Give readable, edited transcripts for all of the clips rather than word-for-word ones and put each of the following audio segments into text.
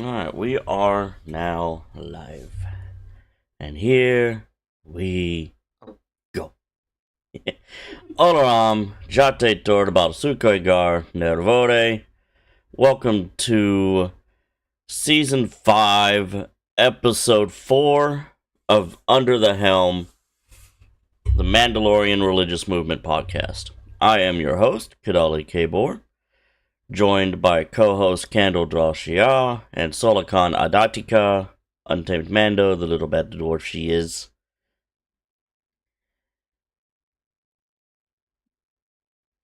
Alright, we are now live. And here we go. Olaram, Jate Tordabal Sukoigar, Nervore. Welcome to Season 5, Episode 4 of Under the Helm, the Mandalorian Religious Movement podcast. I am your host, Kadali Kabor, joined by co-host Candle Drashia and Solikan Adatika, Untamed Mando, the little bad dwarf she is.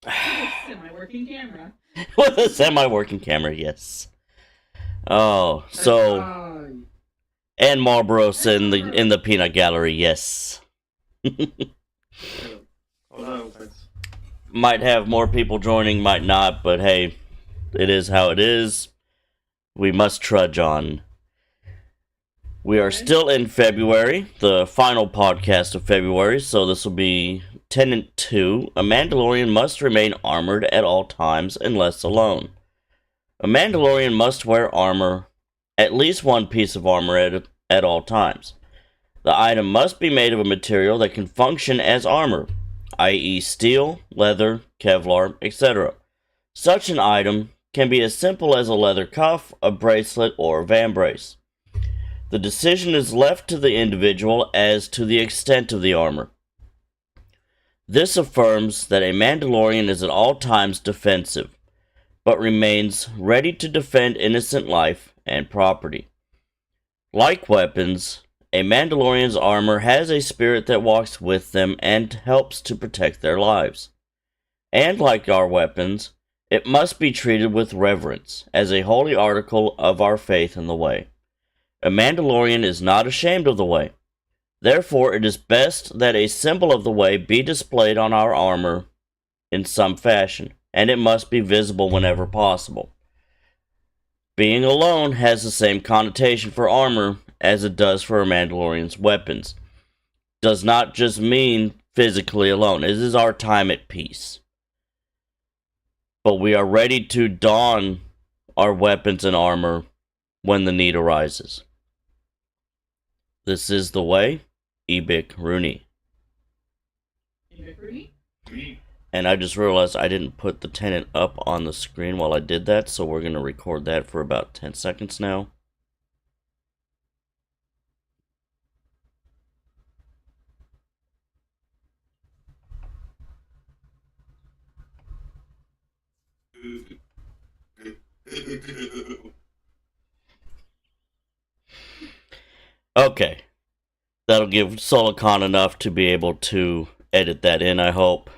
Semi-working camera. With a semi-working camera, yes. Oh, so... And Marlboros in the peanut gallery, yes. Might have more people joining, might not, but hey, it is how it is. We must trudge on. We are still in February, the final podcast of February, so this will be Tenant 2. A Mandalorian must remain armored at all times unless alone. A Mandalorian must wear armor, at least one piece of armor at all times. The item must be made of a material that can function as armor, i.e. steel, leather, Kevlar, etc. Such an item can be as simple as a leather cuff, a bracelet, or a vambrace. The decision is left to the individual as to the extent of the armor. This affirms that a Mandalorian is at all times defensive, but remains ready to defend innocent life and property. Like weapons, a Mandalorian's armor has a spirit that walks with them and helps to protect their lives. And like our weapons, it must be treated with reverence, as a holy article of our faith in the way. A Mandalorian is not ashamed of the way. Therefore, it is best that a symbol of the way be displayed on our armor in some fashion, and it must be visible whenever possible. Being alone has the same connotation for armor as it does for a Mandalorian's weapons. Does not just mean physically alone. It is our time at peace. But we are ready to don our weapons and armor when the need arises. This is the way, Ebik Rooney. Ebik Rooney? And I just realized I didn't put the tenant up on the screen while I did that, so we're going to record that for about 10 seconds now. Okay. That'll give Solikan enough to be able to edit that in, I hope.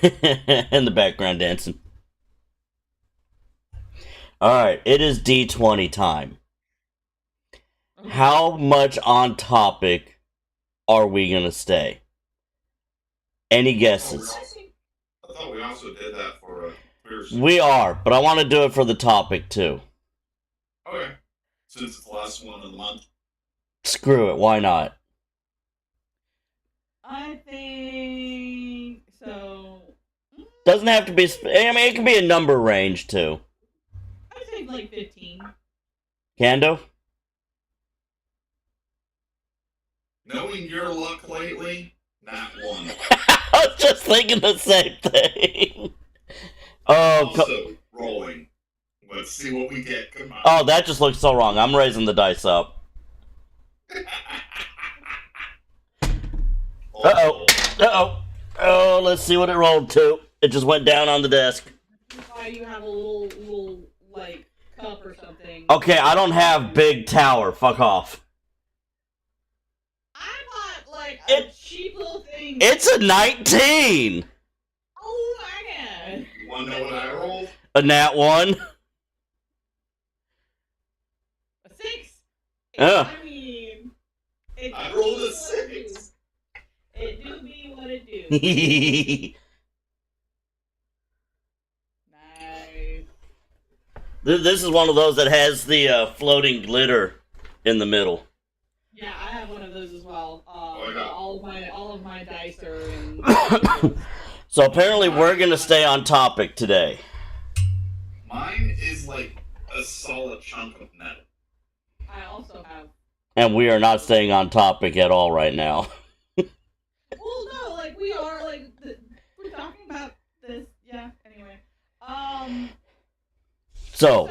In the background dancing. Alright, it is D20 time. How much on topic are we gonna stay? Any guesses? I thought we also did that for We are, but I want to do it for the topic too. Okay. Since it's the last one of the month. Screw it, why not? I think so. Doesn't have to be. I mean, it can be a number range too. I'd say like 15. Kando? Knowing your luck lately, not one. I was just thinking the same thing. Oh, Also rolling. Let's see what we get. Come on. Oh, that just looks so wrong. I'm raising the dice up. Uh-oh. Uh-oh. Oh, let's see what it rolled to. It just went down on the desk. Why you have a little like cup or something? Okay, I don't have big tower. Fuck off. I bought like a cheap little thing. It's a 19. Oh my god. You want to know what I rolled? A nat 1. A 6. Yeah. I mean, I rolled a 6. It do be what it do. Nice. This is one of those that has the floating glitter in the middle. Yeah, I have one of those as well. yeah. All of my dice are in. So apparently we're going to stay on topic today. Mine is like a solid chunk of metal. I also have. And we are not staying on topic at all right now. Well, no, like we are like we're talking about this. Yeah. Anyway. So,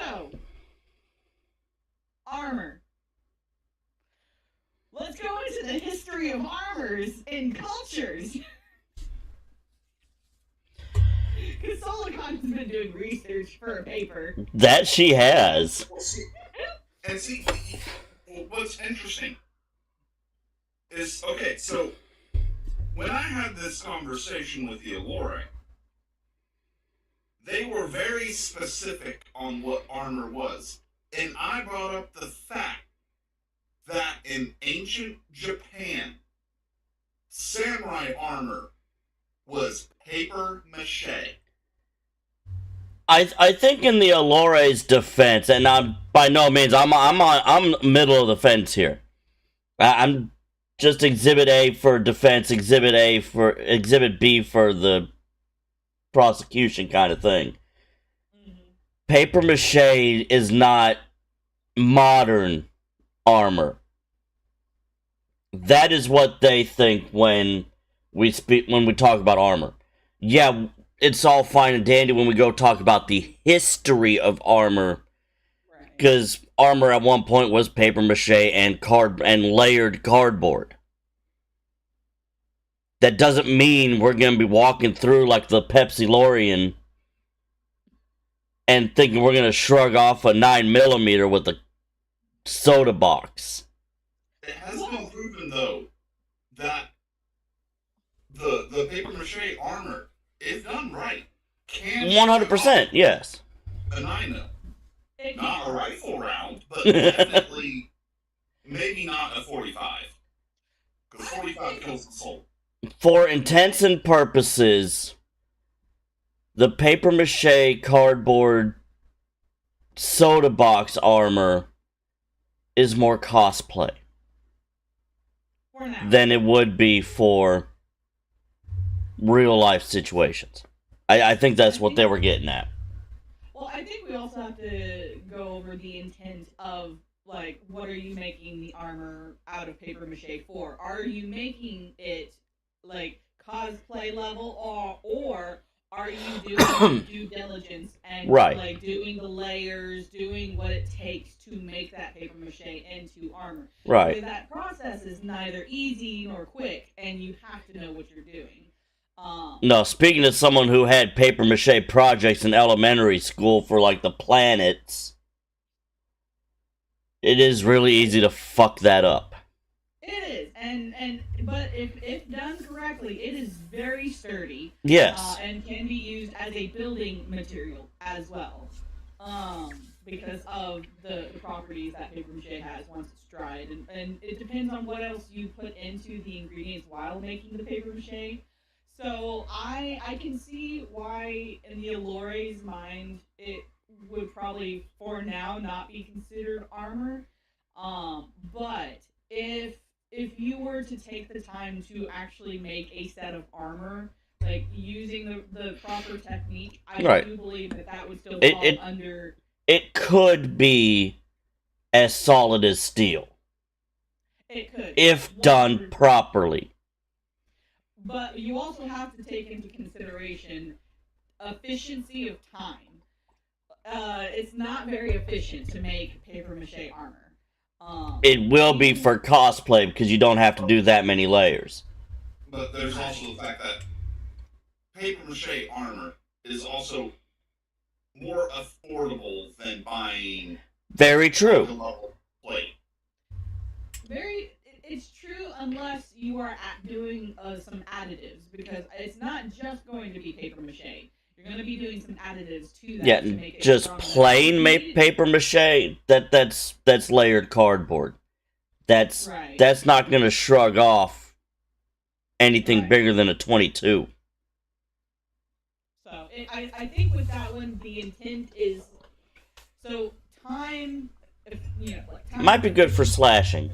armor. Let's go into the history of armors and cultures. Because Solicon's been doing research for a paper. that she has. And see, what's interesting is, okay, so when I had this conversation with the Allure, they were very specific on what armor was. And I brought up the fact that in ancient Japan, samurai armor was paper mache. I think in the Allure's defense, and I'm by no means I'm middle of the fence here. I'm just Exhibit A for defense, Exhibit B for the prosecution kind of thing. Paper mache is not modern armor. That is what they think when we talk about armor. Yeah, it's all fine and dandy when we go talk about the history of armor, because armor at one point was paper mache and layered cardboard. That doesn't mean we're gonna be walking through like the Pepsi-Lorian and thinking we're gonna shrug off a 9mm with a soda box. It has been proven, though, that the paper mache armor, if done right, can 100%, yes. A 9mm. Not a rifle round, but definitely maybe not a 45. Because 45 kills the soul. For intents and purposes, the paper mache cardboard soda box armor is more cosplay than it would be for real life situations. I think that's what they were getting at. Well, I think we also have to go over the intent of, like, what are you making the armor out of paper mache for? Are you making it, like, cosplay level, or are you doing due diligence and, like, doing the layers, doing what it takes to make that paper mache into armor? Right. Because that process is neither easy nor quick, and you have to know what you're doing. No, speaking of someone who had paper mache projects in elementary school for, like, the planets, it is really easy to fuck that up. It is, but if done correctly, it is very sturdy. Yes. And can be used as a building material as well, because of the properties that paper mache has once it's dried, and it depends on what else you put into the ingredients while making the paper mache. So I can see why in the Allure's mind it would probably for now not be considered armor. But if you were to take the time to actually make a set of armor, like using the proper technique, I do believe that would still fall under. It could be as solid as steel. It could, if done properly. But you also have to take into consideration efficiency of time. It's not very efficient to make paper mache armor. It will be for cosplay because you don't have to do that many layers. But there's also the fact that paper mache armor is also more affordable than buying. Very true. Plate. It's true unless you are doing some additives, because it's not just going to be paper mache. You're going to be doing some additives to that. Yeah, to make it just plain paper mache. That's layered cardboard. That's not going to shrug off anything bigger than a 22. So I think with that one, the intent is so time. Time might be good for slashing.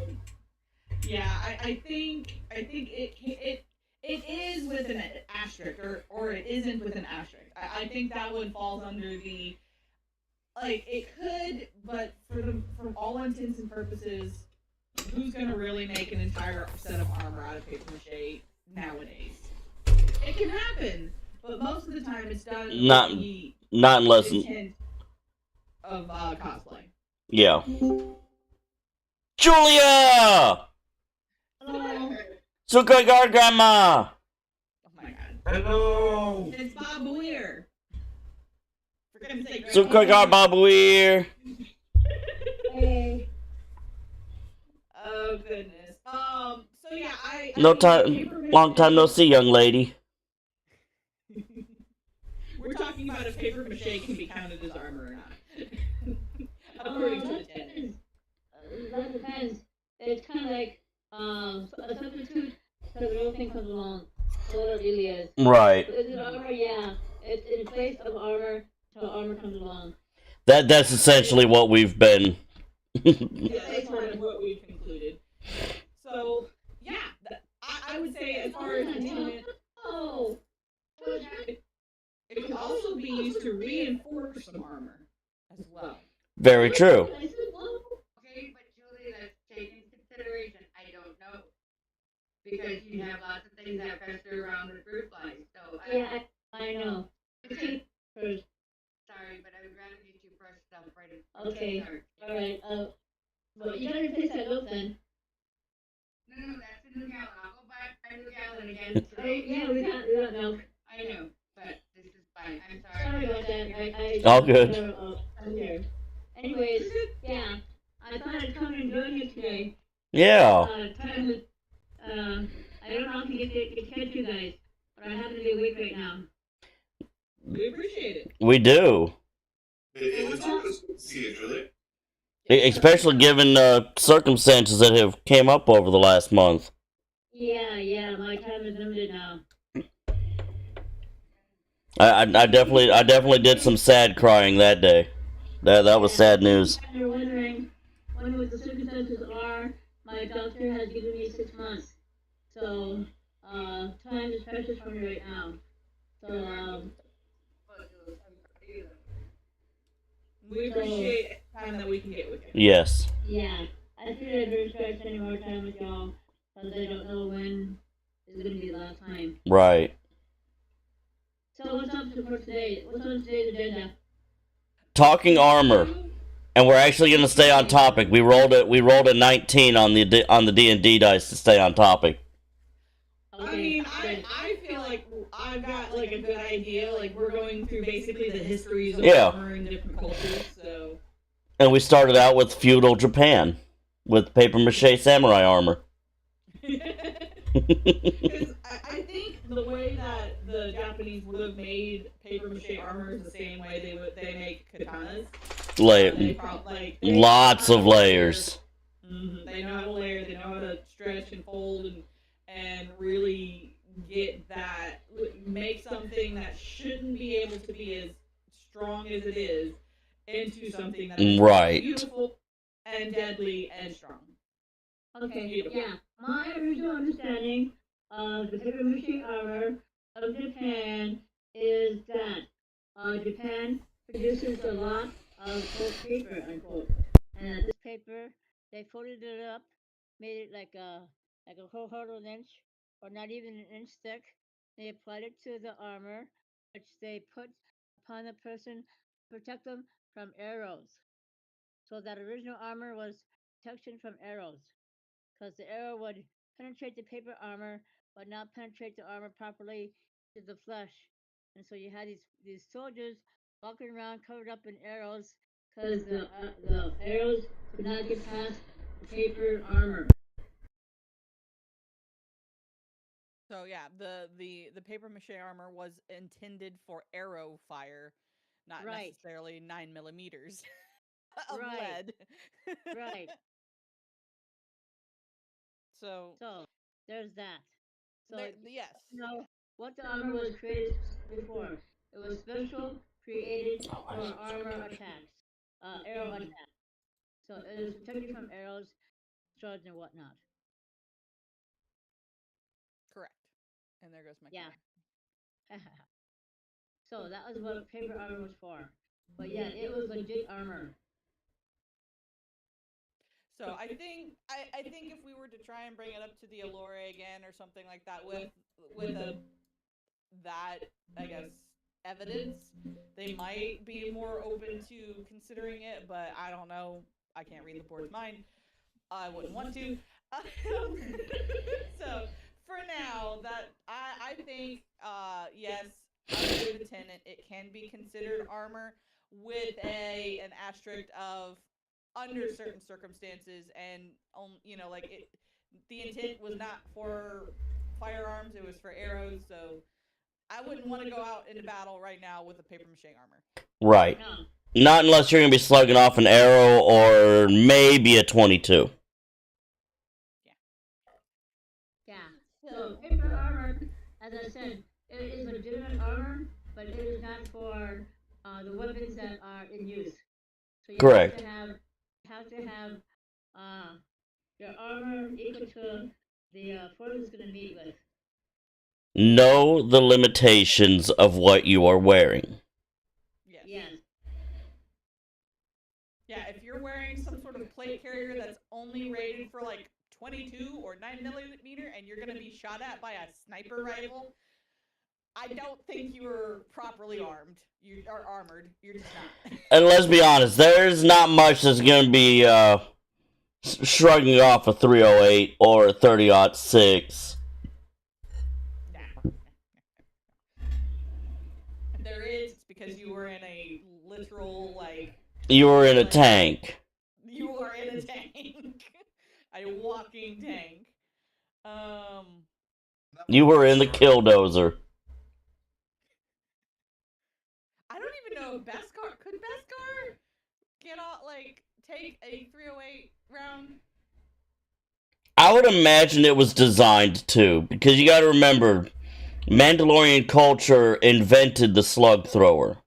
Yeah, I think it is with an asterisk, or it isn't with an asterisk. I think that one falls under the like it could, but for all intents and purposes, who's gonna really make an entire set of armor out of paper mache nowadays? It can happen, but most of the time it's done with Not the not unless intent of cosplay. yeah. Julia! Hello. Sukagar grandma! Oh my god. Hello. It's Bob Weir. For goodness sake, Sukagar babuir! Hey. Oh goodness. So yeah, No mean, time paper long time no mache- see, young lady. We're talking about if paper mache can be counted as armor or not, according to the That tenant. depends. That depends. It's kind of like a substitute for the real thing comes along. So what it really is. Right. Is it armor? Yeah. It's in place of armor till armor comes along. That's essentially what we've been. Yeah, that's sort of what we've concluded. So yeah, I would say as far as the tenant, Oh. it could also be used to reinforce some armor as well. Very true. I said no. Okay, but Julie, let's take into consideration. I don't know because you have lots of things that fester around with fruit flies. So Yeah, I know. Okay. First. sorry, but I would rather get you fresh stuff right Okay. start. All right. But you gotta replace that milk then. No, that's a new gallon. I'll go buy a new gallon again Oh today. yeah, we got milk. I know, but this is fine. I'm Sorry sorry. about that. I All good. Okay. Anyways, yeah. I thought I'd come and join you today. Yeah. Time with, I don't know if you get to catch you guys, but I happen to be awake right now. We appreciate it. We do. It's always good to see you, Julia. Especially given circumstances that have came up over the last month. Yeah, my time is limited now. I definitely did some sad crying that day. That was sad news. If you're wondering when what the circumstances are, my doctor has given me 6 months. So, time is precious for me right now. So, We appreciate time that we can get with you. Yes. yeah. I figured I'd better start spending more time with y'all, because I don't know when is going to be the last time. Right. So, what's up for today? What's on today's agenda? Talking armor, and we're actually going to stay on topic. We rolled a 19 on the D&D dice to stay on topic. I mean, I feel like I've got like a good idea. Like we're going through basically the histories of Yeah. armor in different cultures. So And we started out with feudal Japan with paper mache samurai armor. because I think the way that the Japanese would have made paper mache armor is the same way they make katanas. Lots of layers. Mm-hmm. They know how to layer. They know how to stretch and fold and really get that, make something that shouldn't be able to be as strong as it is into something that is Right. beautiful and deadly and strong. Okay, Beautiful. yeah. My original understanding of the paper mache armor of Japan is that Japan produces a lot of quote paper unquote, and this paper they folded it up, made it like a whole quarter of an inch or not even an inch thick. They applied it to the armor, which they put upon the person to protect them from arrows. So that original armor was protection from arrows, because the arrow would penetrate the paper armor but not penetrate the armor properly to the flesh. And so you had these soldiers walking around covered up in arrows because the arrows could not get past the paper armor. So yeah, the paper mache armor was intended for arrow fire, not Right. necessarily 9 millimeters of Right. lead. Right. So So there's that. So yes, you know what the armor was created before. It was special created for armor attacks, arrow attacks. So it is protected from arrows, swords, and whatnot. correct. And there goes my Yeah. camera. So that was what paper armor was for. But yeah, it was legit armor. So I think if we were to try and bring it up to the Allure again or something like that with a that I guess evidence, they might be more open to considering it. But I don't know. I can't read the board's mind. I wouldn't want to. So for now, that I think yes, under the tenant, it can be considered armor with an asterisk of under certain circumstances and like it. The intent was not for firearms; it was for arrows. So I wouldn't want to go out into battle right now with a paper mache armor. Right. No. Not unless you're going to be slugging off an arrow or maybe a 22. Yeah. So paper armor, as I said, it is legitimate armor, but it is not for the weapons that are in use. So you Correct. have to have your armor equal to the force it's going to meet with. Know the limitations of what you are wearing. Yes. Yes. Yeah, if you're wearing some sort of plate carrier that's only rated for like 22 or 9mm and you're going to be shot at by a sniper rifle, I don't think you're properly armed. You are armored. You're just not. And let's be honest, there's not much that's going to be shrugging off a 308 or a 30-06. There is, it's because you were in a literal, like... You were in a tank. You are in a tank. A walking tank. You were in the killdozer. I don't even know if Beskar... Could Beskar get out, like, take a 308 round? I would imagine it was designed to, because you gotta remember, Mandalorian culture invented the slug thrower.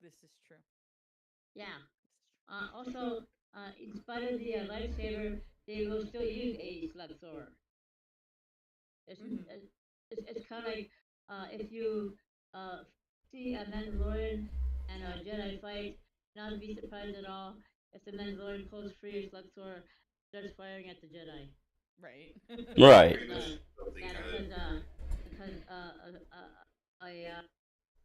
This is true. Yeah. Also, in spite of the lightsaber, they will still use a slug thrower. It's kind of like if you see a Mandalorian and a Jedi fight, not to be surprised at all if the Mandalorian pulls free a slug thrower, starts firing at the Jedi. Right. Right. Yeah, because a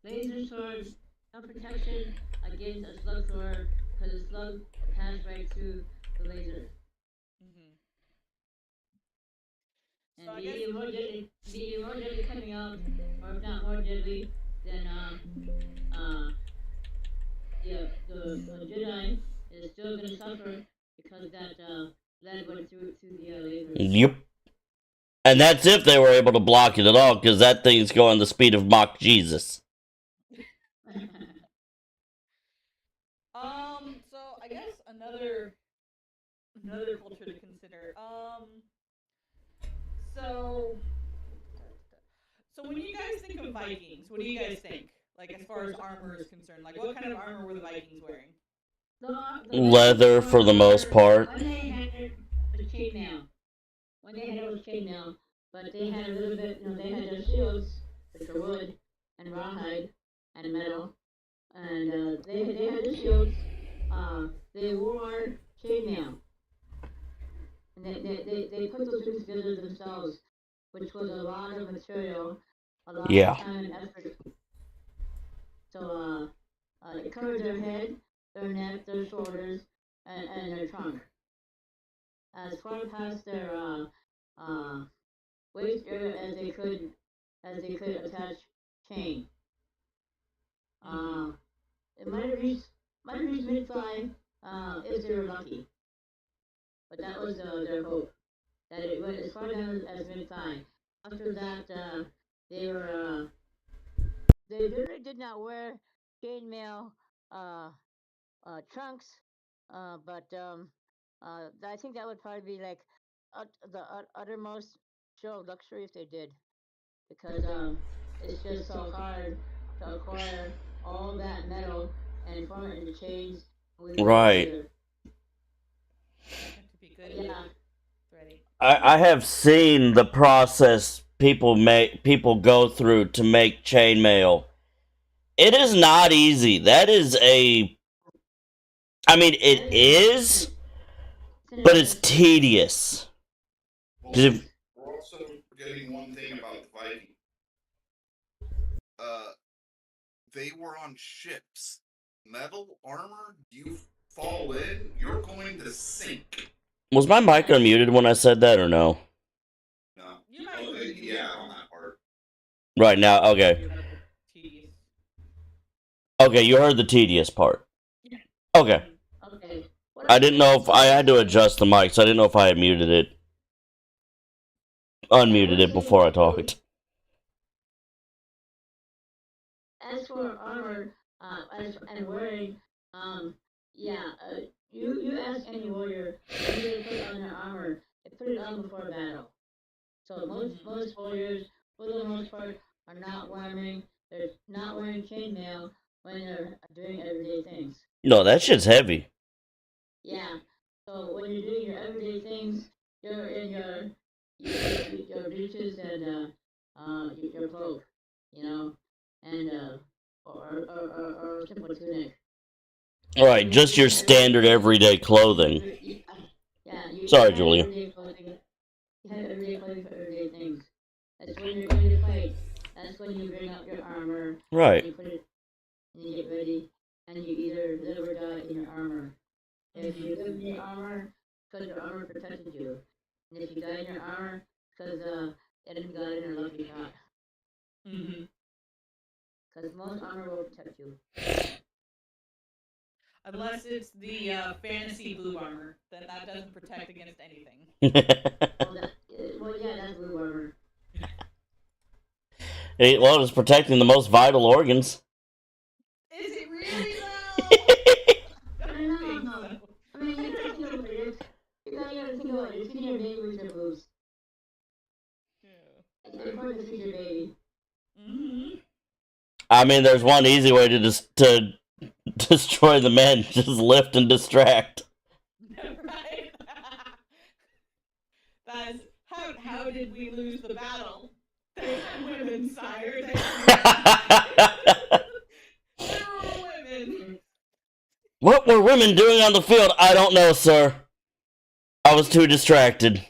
laser sword, no protection against a slug thrower, because the slug passed right through the laser. And So I be guess- even more deadly coming out, or if not more deadly than the Jedi is still going to suffer because that lead went through the laser. Yep. And that's if they were able to block it at all, because that thing's going the speed of Mach Jesus. So I guess another culture to consider. So when you guys think of Vikings, what do you guys think? Like as far as armor is concerned, like what kind of armor were the Vikings wearing? Leather for the most part. When they had the chainmail, but they had a little bit, they had their shields, which were wood and rawhide and metal, and they had the shields. They wore chainmail, and they put those things together themselves, which was a lot of material, a lot Yeah. of time and effort. So it covered their head, their neck, their shoulders, and their trunk. As far past their waist area as they could attach chain. It might have reached mid-thigh if they were lucky, but that was their hope, that it went as far down as mid-thigh. After that, they really did not wear chainmail trunks, but I think that would probably be like the uttermost show of luxury if they did, because it's just so hard to acquire all that metal and form it into chains. Right. To be good. Yeah. Ready. I have seen the process people go through to make chainmail, It is not easy. That is a. I mean, it is, but it's tedious. Well, 'Cause if- we're also forgetting one thing about the Viking. They were on ships. Metal armor, you fall in, you're going to sink. was my mic unmuted when I said that or no? No. You might Oh, yeah, on that part. Right now, okay. Tedious. Okay, you heard the tedious part. Yeah. Okay. Okay. I didn't know if I had to adjust the mic, so I didn't know if I had muted it. Unmuted it before I talked. As for armor, and wearing, yeah, you ask any warrior when they put on their armor, they put it on before battle. So most warriors, for the most part, are not wearing, they're not wearing chainmail when they're doing everyday things. No, that shit's heavy. Yeah. So when you're doing your everyday things, you're in your breeches and your cloak, you know, and or simple tunic. Alright, just your standard everyday clothing. Yeah. Sorry, have Julia. everyday clothing. You have everyday clothing for everyday things. That's when you're going to fight. That's when you bring out your armor. Right. And you put it, and you get ready, and you either live or die in your armor. If you live in your armor, because your armor protected you. And if you die in your armor, because enemy got in a lucky shot. Mm-hmm. Because most armor will protect you. Unless it's the fantasy blue armor, then that doesn't protect against anything. Well, yeah, that's blue armor. Well, it's protecting the most vital organs. Is it really though? I don't think so. I mean, you gotta think about it. You gotta think about it. It's in your baby with your boobs. Yeah. It's important to feed your baby. Mm-hmm. I mean, there's one easy way to destroy the men. Just lift and distract. Right? That's how did we lose the battle? They were women, sire. They were women. What were women doing on the field? I don't know, sir. I was too distracted.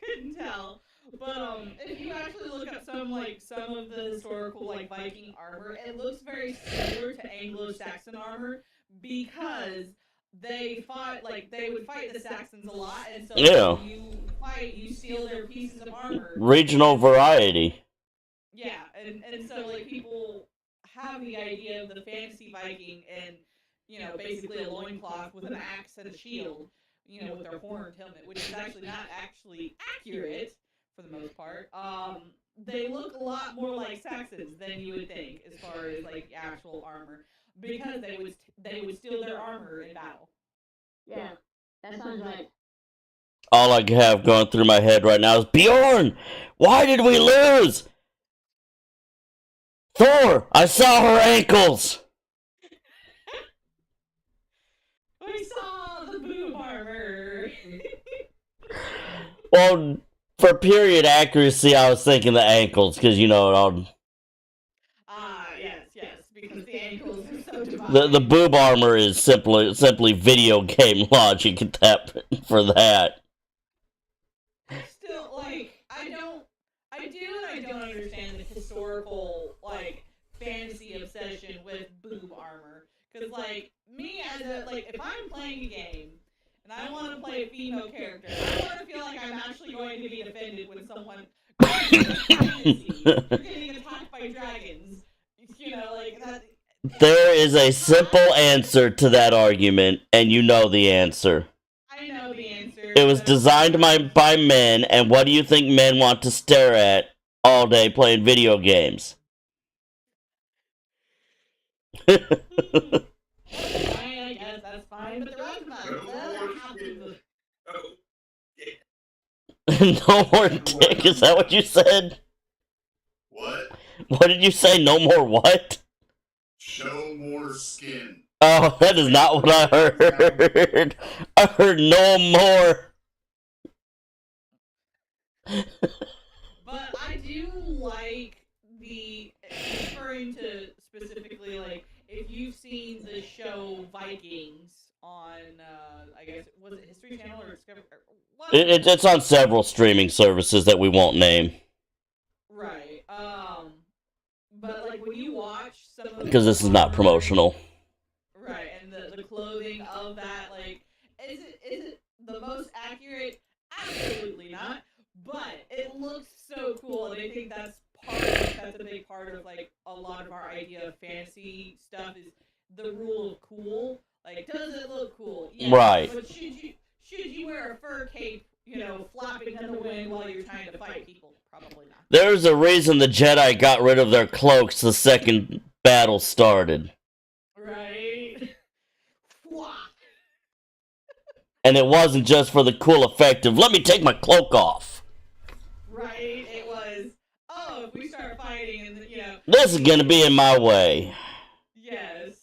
Couldn't tell. But if you actually look up some of the historical Viking armor, it looks very similar to Anglo-Saxon armor because they fought they would fight the Saxons a lot, and so Yeah. when you fight, you steal their pieces of armor. Regional variety. Yeah, and so people have the idea of the fantasy Viking and basically a loincloth with an axe and a shield, with their horned helmet, which is actually not actually accurate for the most part. They look a lot more like Saxons than you would think as far as actual armor because they would steal their armor in battle. Yeah, that sounds right. All I have going through my head right now is Bjorn! Why did we lose? Thor! I saw her ankles! We saw the boob armor! Well, for period accuracy, I was thinking the ankles, because Yes, because the ankles are so divided. the boob armor is simply video game logic for that. Still, I do and I don't understand the historical, fantasy obsession with boob armor. Because, me as if I'm playing a game, and I want to play a female character, I want to feel like I'm actually going to be offended when someone, fantasy, you're getting attacked by dragons, that. There is a simple answer to that argument, and you know the answer. I know the answer. It was designed by men, and what do you think men want to stare at all day playing video games? I guess that's fine, but the rest of us, No more dick, is that what you said? What? What did you say? No more what? Show more skin. Oh, that is not what I heard. I heard no more. But I do like referring to specifically, like, if you've seen the show Vikings on, I guess, was it History Channel or Discovery? It's on several streaming services that we won't name. Right. But, like, when you watch some of the... Because this is not promotional. Right, and the clothing of that, like, is it the most accurate? Absolutely not. But it looks so cool, and I think that's a big part of, like, a lot of our idea of fantasy stuff is the rule of cool. Like, does it look cool? Yeah. Right. But should you wear a fur cape, flapping in the wind while you're trying to fight people? Probably not. There's a reason the Jedi got rid of their cloaks the second battle started. Right. And it wasn't just for the cool effect of, let me take my cloak off. Right, it was, if we start fighting and, This is gonna be in my way. Yes.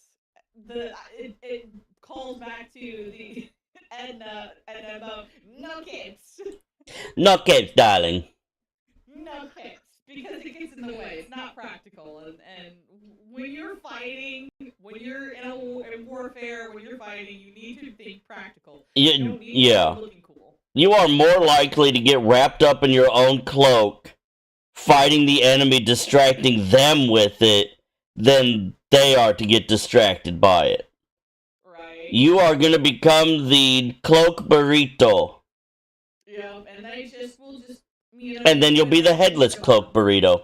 It calls back to the Edna about no capes. No capes, darling. No capes. Because it gets in the way. It's not practical. And when you're fighting, when you're in warfare, when you're fighting, you need to think practical. You don't need to be looking cool. You are more likely to get wrapped up in your own cloak, fighting the enemy, distracting them with it, than they are to get distracted by it. Right. You are going to become the cloak burrito. Yeah, and they will just, and then you'll be the headless cloak burrito.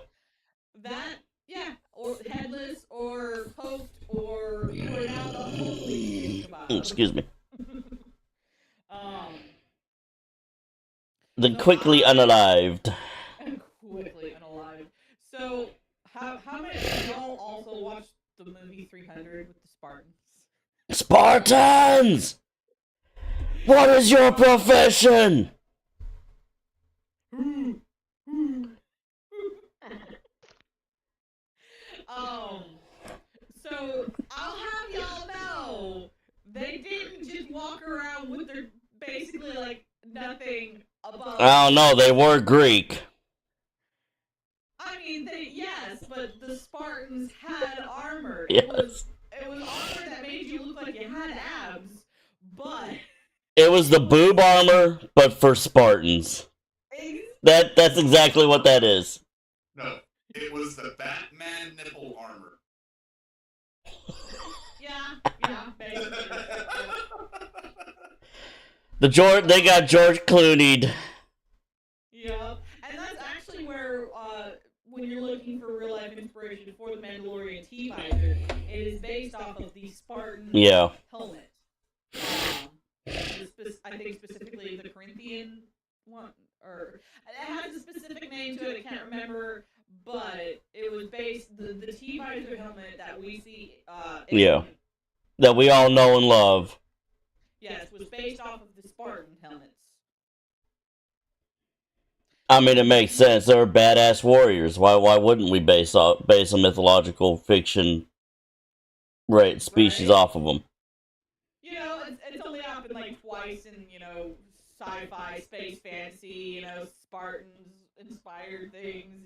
That, yeah, or headless, or poked, or you are now the holy kebab. Excuse me. The quickly unalived. Quickly unalived. So, how many of y'all also watched the movie 300 with the Spartans? Spartans! What is your profession? So I'll have y'all know they didn't just walk around with their basically like nothing above. I don't know, they were Greek. I mean, yes, but the Spartans had armor. Yes. It was armor that made you look like you had abs, but it was the boob armor, but for Spartans. That's exactly what that is. No, it was the Batman nipple armor. Yeah, basically. They got George Clooney'd. Yep, and that's actually where, when you're looking for real life inspiration for the Mandalorian T-Visor, it is based off of the Spartan helmet. I think specifically the Corinthian one, or it has a specific name to it. I can't remember, but it was based the T-Visor helmet that we see. That we all know and love. Yes, was based off of the Spartan helmets. I mean, it makes sense. They're badass warriors. Why wouldn't we base a mythological fiction species off of them? It's only happened like twice in, sci-fi, space fantasy, Spartans-inspired things,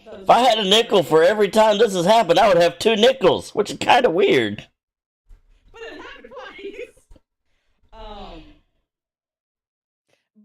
If I had a nickel for every time this has happened, I would have 2 nickels, which is kind of weird. But it happened twice.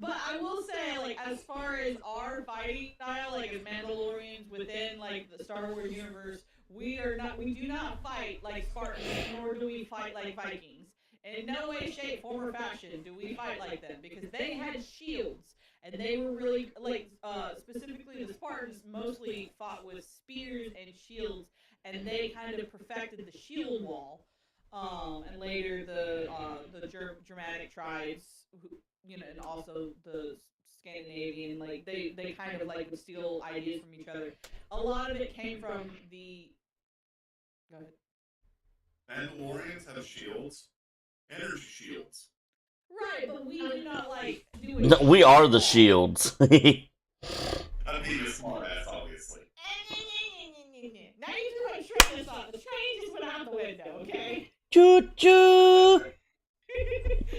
But I will say, like, as far as our fighting style, like, as Mandalorians within, like, the Star Wars universe, we do not fight like Spartans, nor do we fight like Vikings. In no way, shape, form, or fashion do we fight like them, because they had shields, and they were really, like, specifically the Spartans mostly fought with spears and shields, and they kind of perfected the shield wall. And later the Germanic tribes, and also the Scandinavian, like, they kind of, like, would steal ideas from each other. A lot of it came from the... Go ahead. Mandalorians have shields. Energy shields. Right, but we do not, like, do it. No, we are the shields. I mean, the smart ass, obviously. Now you threw a train us off. The train just went out the window, okay? Choo-choo!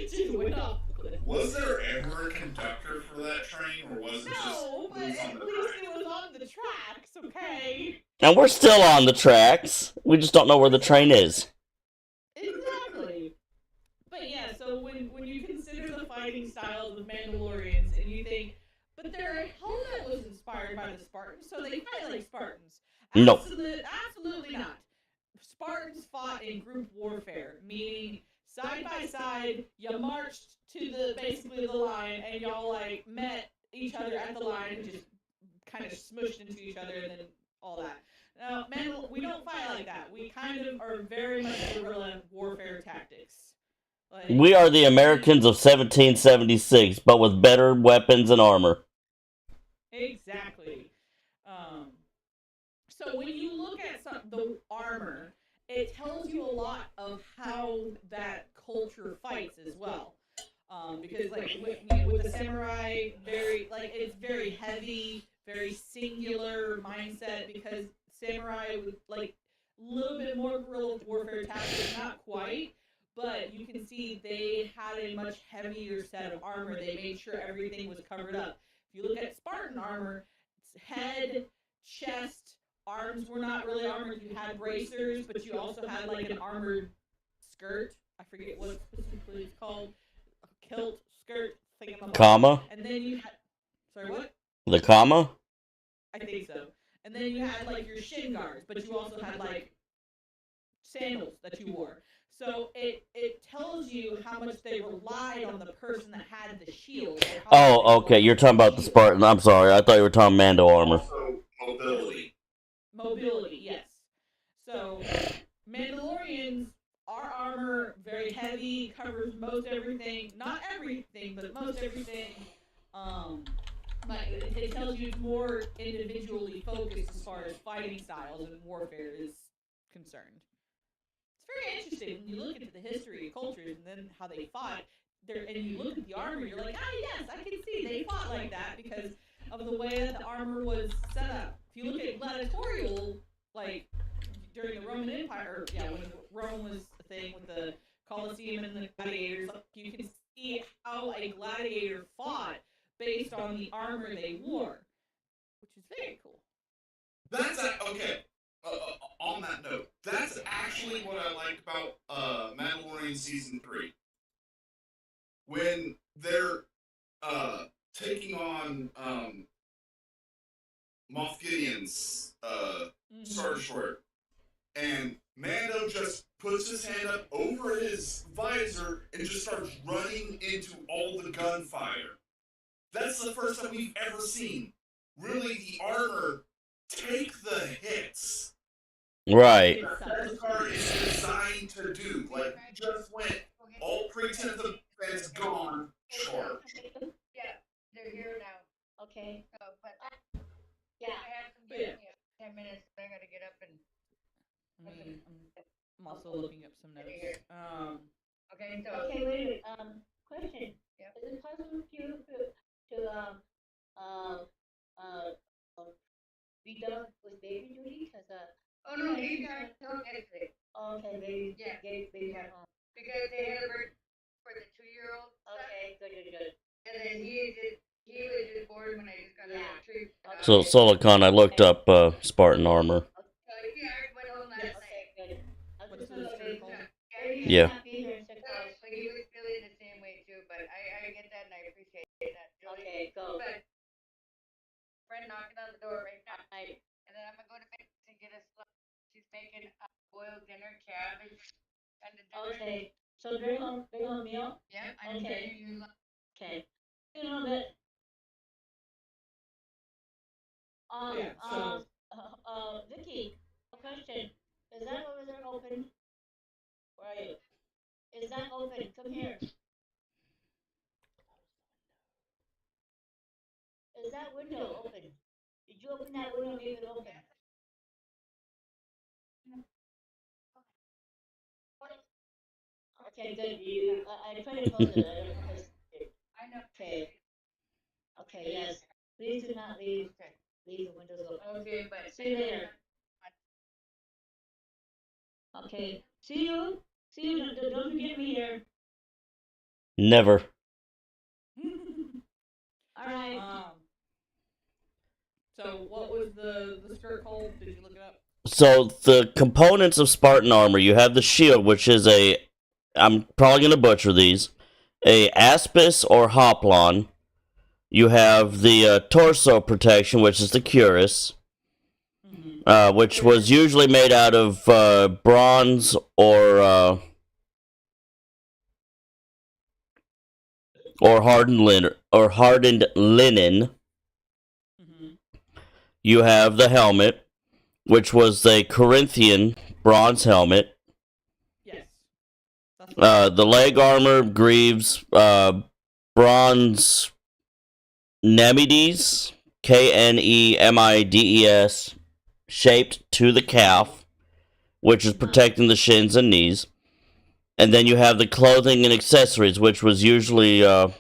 Just went off the cliff. Was there ever a conductor for that train, or was it just... No, but at least it was on the track, so Okay. And we're still on the tracks. We just don't know where the train is. Exactly. But yeah, so when you consider the fighting styles of Mandalorians and you think, but their helmet was inspired by the Spartans, so they fight like Spartans. No. Absolutely not. Spartans fought in group warfare, meaning side by side, you marched to the basically the line, and y'all like met each other at the line and just kind of smushed into each other, and then all that. Now, we don't fight like that. We kind of are very much guerrilla warfare tactics. Like, We are the Americans of 1776, but with better weapons and armor. Exactly. So when you look at the armor, it tells you a lot of how that culture fights as well. Because like with the samurai, it's very heavy, very singular mindset. Because samurai with like a little bit more guerrilla warfare tactics, not quite, but you can see they had a much heavier set of armor. They made sure everything was covered up. If you look at Spartan armor, it's head, chest, arms were not really armored. You had bracers, but you also had like an armored skirt. I forget what specifically it's called. A kilt, skirt, Comma? and then you had. Sorry, what? The comma? I think so. And then you had like your shin guards, but you also had like sandals that you wore. So it tells you how much they relied on the person that had the shield. Oh, okay. You're talking about the Spartan. I'm sorry. I thought you were talking Mando armor. Also, mobility. Mobility, yes. So Mandalorians, our armor very heavy, covers most everything. Not everything, but most everything. But it tells you it's more individually focused as far as fighting styles and warfare is concerned. It's very interesting when you look into the history of cultures and then how they fought. There, and you look at the armor, you're like, yes, I can see they fought like that because of the way that the armor was set up. If you look at gladiatorial, like during the Roman Empire, when Rome was a thing with the Colosseum and the gladiators, you can see how a gladiator fought based on the armor they wore, which is very cool. Okay. On that note, that's actually what I like about Mandalorian season 3. When they're taking on Moff Gideon's Star Destroyer, and Mando just puts his hand up over his visor and just starts running into all the gunfire. That's the first time we've ever seen really the armor take the hits. Right. That car is designed to do. Like, we just went all pretense of defense gone, charge. Yeah, they're here now. Okay. So, but Yeah. I have some meeting in 10 minutes. I gotta get up and. I'm also looking up some notes. Okay, so. Okay, wait. Question. Yep. Is it possible for you to be done with baby duty? Cause Oh no, he's got till yesterday. okay, baby. Yeah. Baby at home. Because they had a birth for the 2-year-old. Okay, good. And then he was just bored when I just got out of the tree. So, Silicon, I looked up Spartan armor. Yeah, I went home last Yes. night. Okay, good. I was What's just the gonna shirt say, called? Yeah. Not be here in 6 hours. So he was feeling the same way too, but I get that and I appreciate that. Okay, go. But friend knocking on the door right now. I, And then I'm gonna go to bed and get us lunch. She's making boiled dinner, cabbage, and the dinner. okay. So bring home meal. Yeah, I'm Okay. getting you lunch. Okay. A little bit. Yeah, Vicky, a question. Is that over there open? Where are you? Is that open? Come here. Is that window open? Did you open that window? Leave it open. Okay, good. I tried to close it. I don't know if I know. okay. Okay, yes. Please do not leave the windows open. Okay, but See you later. Okay. See you. Don't forget me here. Never. All right. So what was the skirt called? Did you look it up? So the components of Spartan armor, you have the shield, which is a, I'm probably going to butcher these, a aspis or hoplon. You have the torso protection, which is the cuirass, which was usually made out of bronze or hardened linen. You have the helmet, which was a Corinthian bronze helmet. Yes. The leg armor, greaves, bronze Nemides, Knemides, shaped to the calf, which is protecting the shins and knees. And then you have the clothing and accessories, which was usually the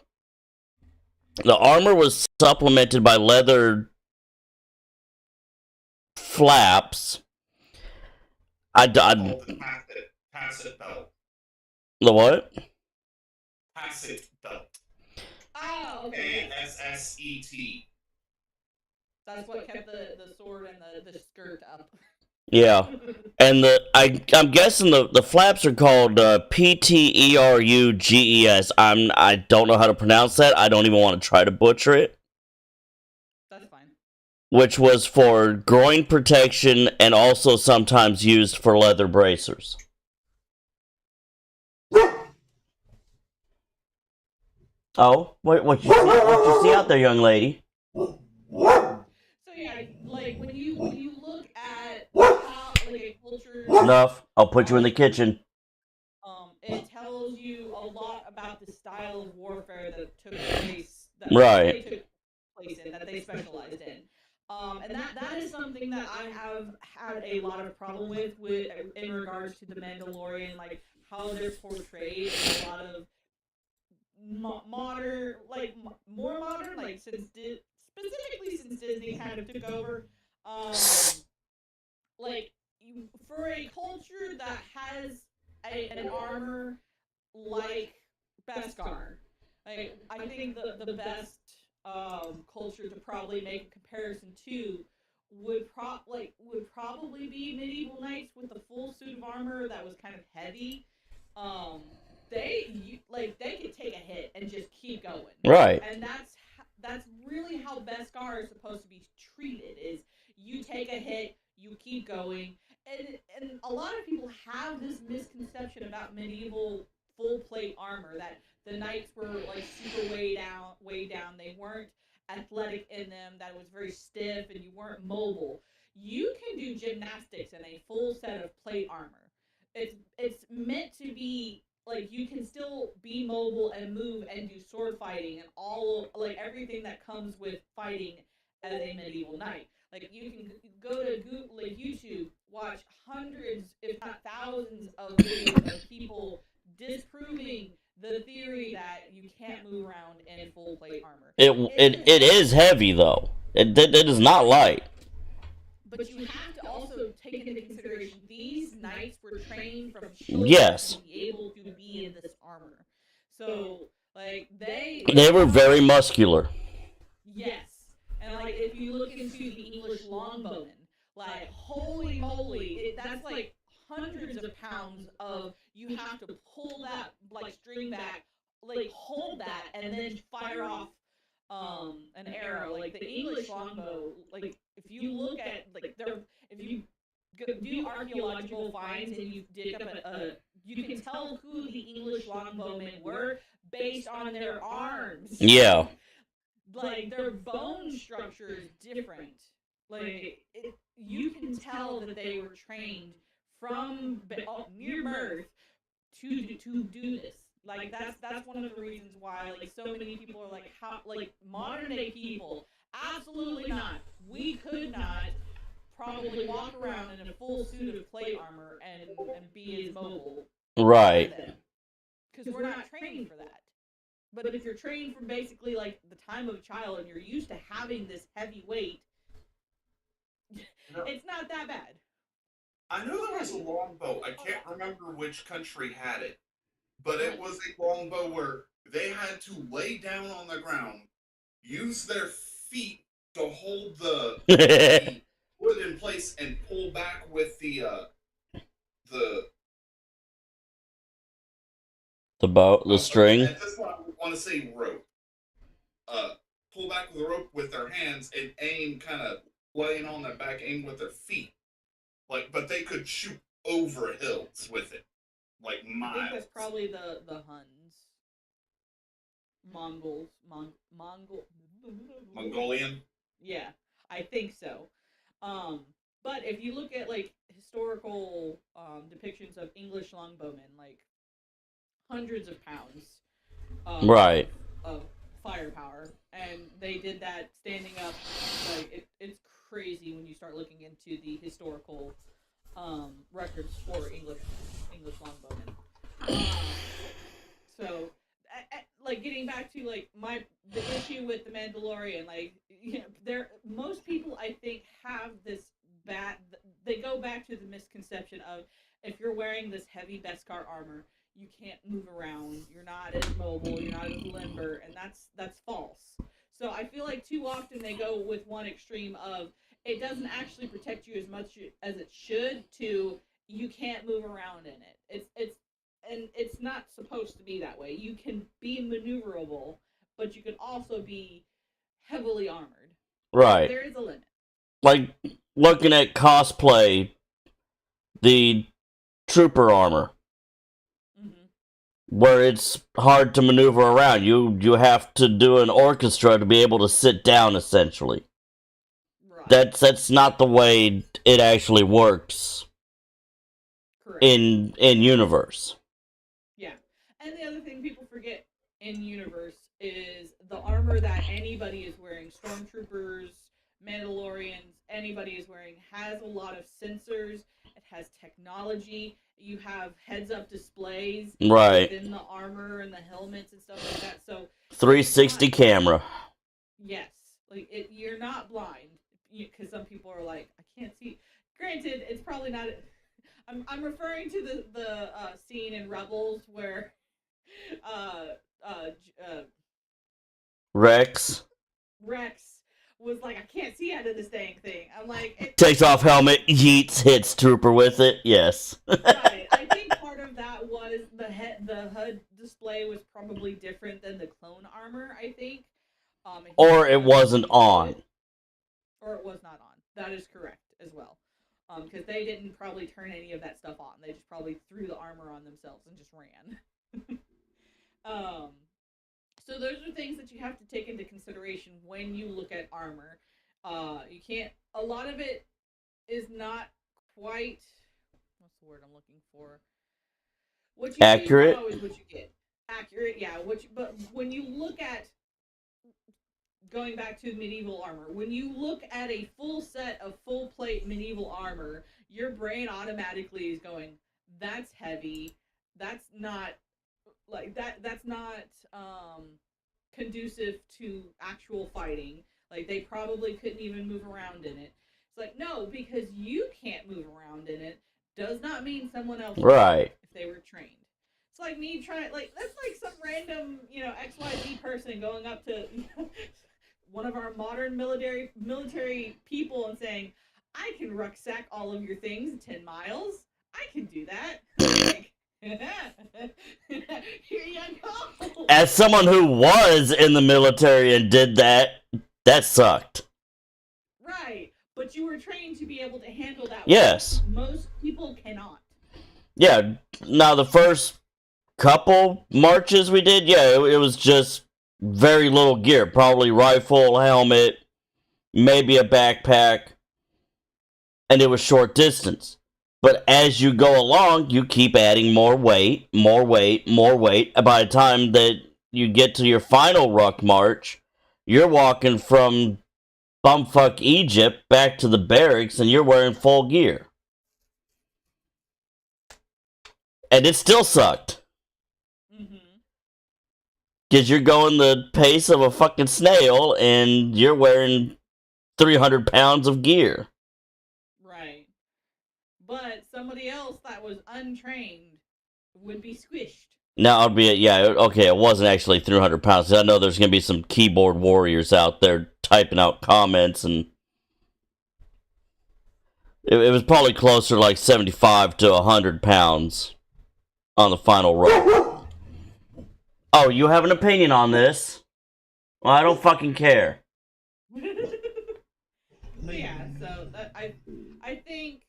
armor was supplemented by leather flaps. Called the Passet belt. The what? Passet belt. Oh, okay. ASSET. That's what kept the sword and the skirt up. Yeah, and I'm guessing the flaps are called PTERUGES. I don't know how to pronounce that. I don't even want to try to butcher it. That's fine. Which was for groin protection and also sometimes used for leather bracers. Oh, what you see out there, young lady? So yeah, like when you look at how like a culture, Enough. I'll put you in the kitchen. it tells you a lot about the style of warfare that took place. That Right. they took place in, that they specialized in. And that is something that I have had a lot of problem with in regards to the Mandalorian, like how they're portrayed in a lot of modern, like more modern, like specifically since Disney kind of took over. Um, like for a culture that has an armor like Beskar, like I think the best culture to probably make a comparison to would probably be medieval knights with a full suit of armor that was kind of heavy. Um, they could take a hit and just keep going, Right. and that's really how Beskar is supposed to be treated. Is you take a hit, you keep going, and a lot of people have this misconception about medieval full plate armor that the knights were like super way down. They weren't athletic in them. That it was very stiff, and you weren't mobile. You can do gymnastics in a full set of plate armor. It's meant to be like you can still be mobile and move and do sword fighting and all like everything that comes with fighting as a medieval knight. Like you can go to Google, like YouTube, watch hundreds, if not thousands, of videos of people disproving the theory that you can't move around in full plate armor. It is heavy though. It is not light. But you have to also take into consideration these knights were trained from children Yes. to be able to be in this armor. So like They were very muscular. yes, and like if you look into the English longbowmen, like holy moly, that's like hundreds of pounds of you have to pull that like string back, like hold that, and then fire off an arrow. Like the English longbow, like if you look at like there, if you do archaeological finds and you dig up you can tell who the English longbowmen were based on their arms. Yeah. Like their bone structure is different. You can tell that they were trained from near birth to do this. Like that's one of the reasons why like so many people are like how like modern day people absolutely not. We could not probably walk around in a full suit of plate armor and be as mobile Right. as them because we're not trained for that. But if you're trained from basically like the time of a child and you're used to having this heavy weight, it's not that bad. I know there was a longbow. I can't remember which country had it, but it was a longbow where they had to lay down on the ground, use their feet to hold the put it in place and pull back with the the string. at this point I want to say rope. Pull back with the rope with their hands and aim, kind of laying on their back, aim with their feet. Like, but they could shoot over hills with it, like miles. I think that's probably the Huns, Mongolian. Yeah, I think so. But if you look at like historical depictions of English longbowmen, like hundreds of pounds, Right. of firepower, and they did that standing up. Like it's crazy when you start looking into the historical records for English longbowmen. So, like getting back to like the issue with the Mandalorian, like most people I think have this bad. They go back to the misconception of if you're wearing this heavy Beskar armor, you can't move around. You're not as mobile. You're not as limber, and that's false. So I feel like too often they go with one extreme of it doesn't actually protect you as much as it should to you can't move around in it. It's not supposed to be that way. You can be maneuverable, but you can also be heavily armored. Right. There is a limit. Like looking at cosplay, the trooper armor, where it's hard to maneuver around. You have to do an orchestra to be able to sit down, essentially. Right. That's not the way it actually works. Correct. In universe. Yeah. And the other thing people forget in universe is the armor that anybody is wearing, stormtroopers, Mandalorians, anybody is wearing, has a lot of sensors. It has technology. You have heads-up displays within the armor and the helmets and stuff like that. So 360 camera. Yes, like you're not blind, because some people are like, I can't see. Granted, it's probably not. I'm referring to the scene in Rebels where Rex was like, I can't see out of this dang thing. I'm like, takes off helmet, yeets, hits trooper with it. Yes. Right. I think part of that was the HUD display was probably different than the clone armor. I think. Or it wasn't on. Or it was not on. That is correct as well. Because they didn't probably turn any of that stuff on. They just probably threw the armor on themselves and just ran. So those are things that you have to take into consideration when you look at armor. You can't. A lot of it is not quite. What's the word I'm looking for? What you accurate. See now is what you get. Accurate, yeah. But when you look at going back to medieval armor, when you look at a full set of full plate medieval armor, your brain automatically is going, "That's heavy. That's not like that. That's not conducive to actual fighting. Like they probably couldn't even move around in it." It's like, no, because you can't move around in it does not mean someone else right. If they were trained. It's like me trying, like, that's like some random, XYZ person going up to one of our modern military people and saying, I can rucksack all of your things in 10 miles. I can do that. Like, here you go. As someone who was in the military and did that sucked. Right. But you were trained to be able to handle that. Yes. Most people cannot. Yeah. Now, the first couple marches we did, yeah, it was just very little gear. Probably rifle, helmet, maybe a backpack. And it was short distance. But as you go along, you keep adding more weight, more weight, more weight. And by the time that you get to your final ruck march, you're walking from bumfuck Egypt back to the barracks and you're wearing full gear. And it still sucked. Because you're going the pace of a fucking snail and you're wearing 300 pounds of gear. Right. But somebody else that was untrained would be squished. Now, albeit, yeah, okay, it wasn't actually 300 pounds. 'Cause I know there's going to be some keyboard warriors out there typing out comments, and it was probably closer to like 75 to 100 pounds on the final run. Oh, you have an opinion on this? Well, I don't fucking care. Yeah, so I think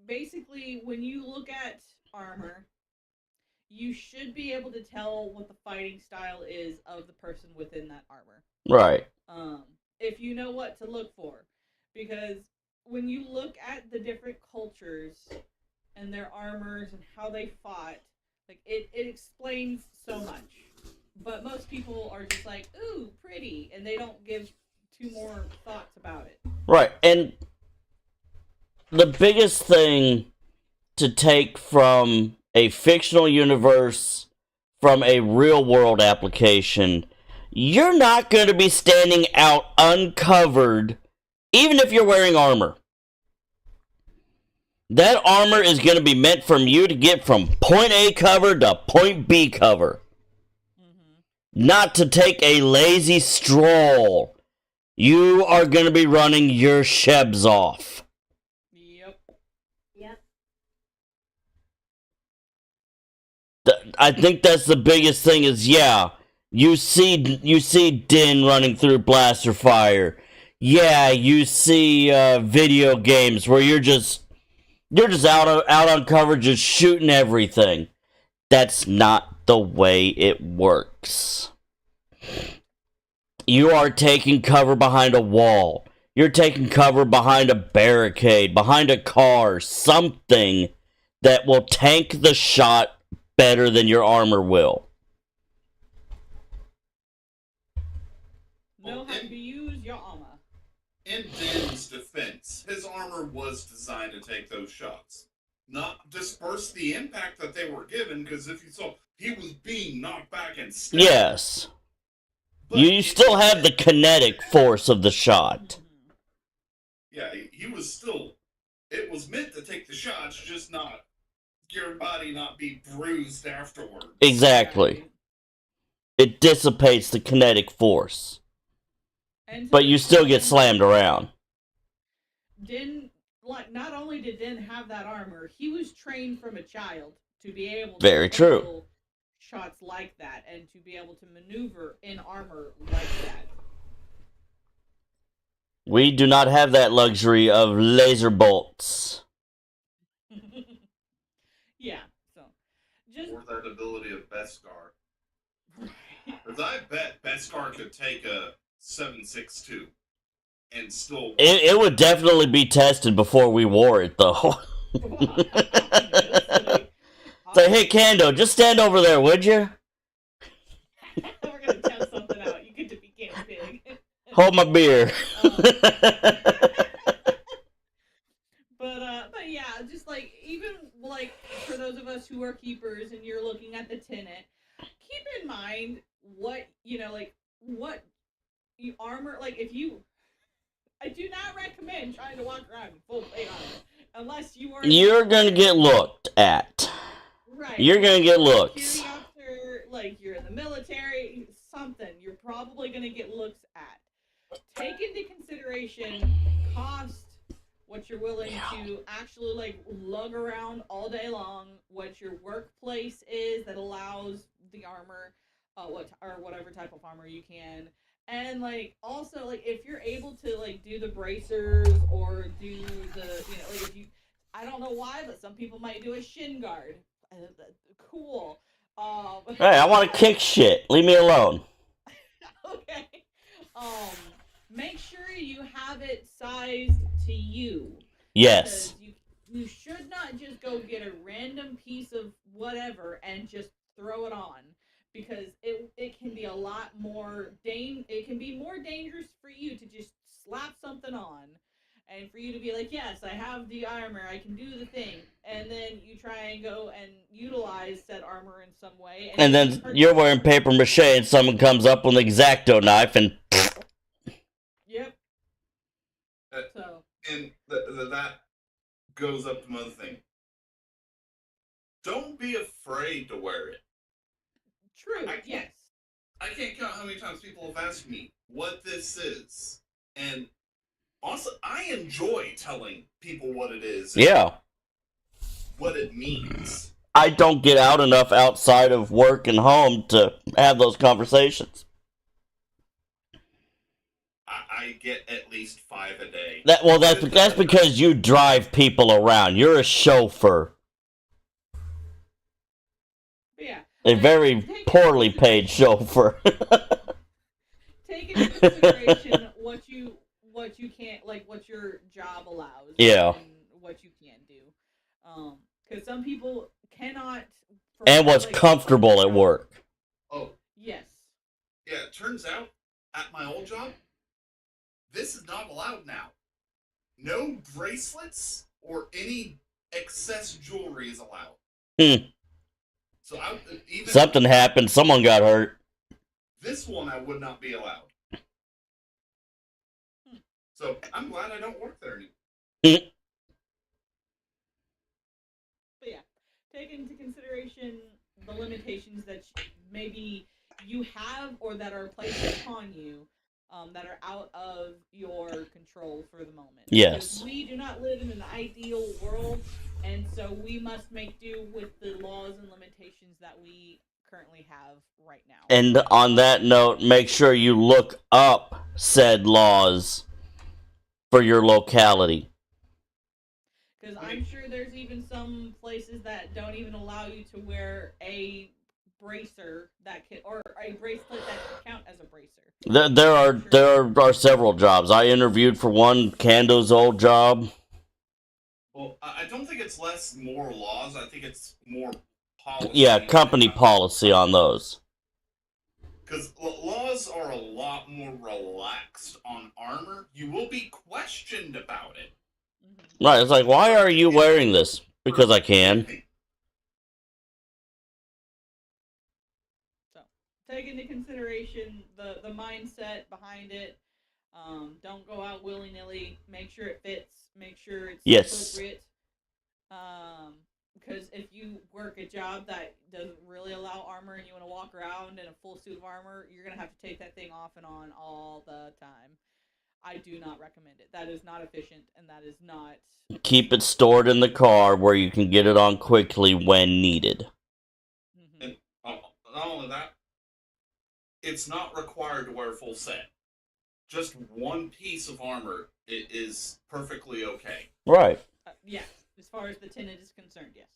basically when you look at armor, you should be able to tell what the fighting style is of the person within that armor. Right. If you know what to look for, because when you look at the different cultures and their armors and how they fought, like it explains so much. But most people are just like, ooh, pretty, and they don't give two more thoughts about it. Right, and the biggest thing to take from a fictional universe from a real world application, you're not going to be standing out uncovered even if you're wearing armor. That armor is going to be meant for you to get from point A cover to point B cover. Not to take a lazy stroll. You are going to be running your shebs off. Yep. I think that's the biggest thing is, yeah, you see Din running through blaster fire. Yeah, you see video games where you're just out on cover just shooting everything. That's not the way it works. You are taking cover behind a wall. You're taking cover behind a barricade, behind a car, something that will tank the shot better than your armor will. Know how to use your armor. In Din's defense, his armor was designed to take those shots, not disperse the impact that they were given, because if you saw, he was being knocked back and stabbed. Yes. But You still have the kinetic force of the shot. Yeah, he was still, it was meant to take the shots, just not, your body not be bruised afterwards. Exactly. It dissipates the kinetic force. But you still get slammed around. Din, like, not only did Din have that armor, he was trained from a child to be able to Very true. handle shots like that and to be able to maneuver in armor like that. We do not have that luxury of laser bolts. Yeah, so just Or that ability of Beskar. Because I bet Beskar could take a 7.62 and still. It would definitely be tested before we wore it, though. Say, hey, Kando, just stand over there, would you? We're gonna test something out. You get to be Game Big. Hold my beer. But yeah, just like even like for those of us who are keepers and you're looking at the tenant, keep in mind what what you armor if you. I do not recommend trying to walk around in full plate armor unless you are. You're gonna get looked at. Right. You're gonna get looks. Officer, like you're in the military, something. You're probably gonna get looks at. Take into consideration cost, what you're willing to actually lug around all day long, what your workplace is that allows the armor, whatever type of armor you can. And also if you're able to do the bracers or do the if you, I don't know why, but some people might do a shin guard. Cool. Hey, I want to kick shit. Leave me alone. Okay. Make sure you have it sized to you. Yes. You should not just go get a random piece of whatever and just throw it on. Because it can be a lot more it can be more dangerous for you to just slap something on and for you to be like, yes, I have the armor, I can do the thing, and then you try and go and utilize said armor in some way, and then you're wearing paper mache and someone comes up with an X-Acto knife and yep. So and that goes up to another thing. don't be afraid to wear it. True. I can't- Yes. I can't count how many times people have asked me what this is. And honestly, I enjoy telling people what it is and Yeah. what it means. I don't get out enough outside of work and home to have those conversations. I get at least 5 a day. That's because you drive people around. You're a chauffeur. But yeah. A very poorly paid chauffeur. Take into consideration what you can't, like, what your job allows. Yeah. And what you can do. Because some people cannot. And what's comfortable at work. Oh. Yes. Yeah, it turns out, at my old job, this is not allowed now. No bracelets or any excess jewelry is allowed. So even something happened. Someone got hurt. This one I would not be allowed. So I'm glad I don't work there anymore. But yeah, take into consideration the limitations that maybe you have or that are placed upon you, that are out of your control for the moment. Yes. Because we do not live in an ideal world, and so we must make do with the laws and limitations that we currently have right now. And on that note, make sure you look up said laws for your locality. Because I'm sure there's even some places that don't even allow you to wear a bracer that can, or a bracelet that can count as a bracer. There are several jobs. I interviewed for one, Kando's old job. Well, I don't think it's more laws. I think it's more policy. Yeah, company policy on those. Because laws are a lot more relaxed on armor. You will be questioned about it. Right, it's like, why are you wearing this? Because I can. So, take into consideration the mindset behind it. Don't go out willy-nilly. Make sure it fits. Make sure it's appropriate. Because if you work a job that doesn't really allow armor and you want to walk around in a full suit of armor, you're going to have to take that thing off and on all the time. I do not recommend it. That is not efficient, and that is not... Keep it stored in the car where you can get it on quickly when needed. Mm-hmm. And not only that, it's not required to wear a full set. Just one piece of armor is perfectly okay. Right. Yeah, as far as the tinted is concerned, yes.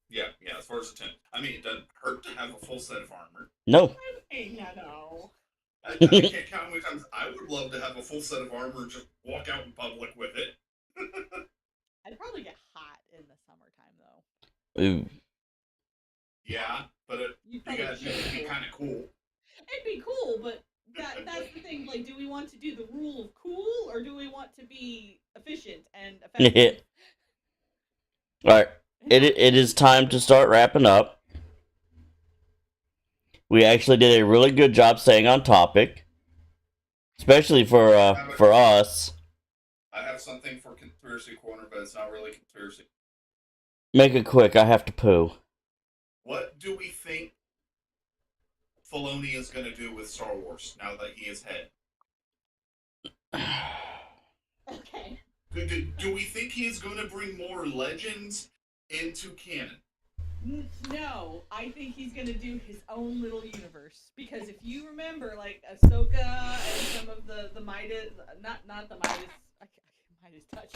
Yeah, as far as the tinted. I mean, it doesn't hurt to have a full set of armor. No. No. I can't count how many times I would love to have a full set of armor and just walk out in public with it. I'd probably get hot in the summertime, though. Ooh. Yeah, but it'd be kind of cool. It'd be cool, but that's the thing. Like, do we want to do the rule of cool, or do we want to be efficient and effective? All right. It is time to start wrapping up. We actually did a really good job staying on topic, especially for us. I have something for Conspiracy Corner, but it's not really conspiracy. Make it quick. I have to poo. What do we think Filoni is going to do with Star Wars now that he is head? Okay. Do we think he is going to bring more legends into canon? No, I think he's gonna do his own little universe. Because if you remember, like, Ahsoka and some of the Midas, not the Midas, Midas touch,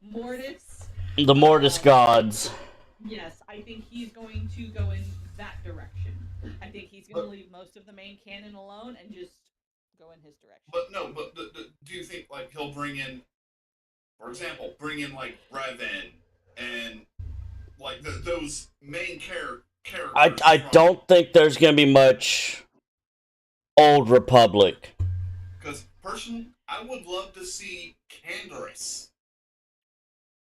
Mortis. The Mortis gods. Yes, I think he's going to go in that direction. I think he's going to leave most of the main canon alone and just go in his direction. But do you think, like, he'll bring in, for example, like, Revan and... like those main characters. I don't think there's going to be much Old Republic. Because personally, I would love to see Canderous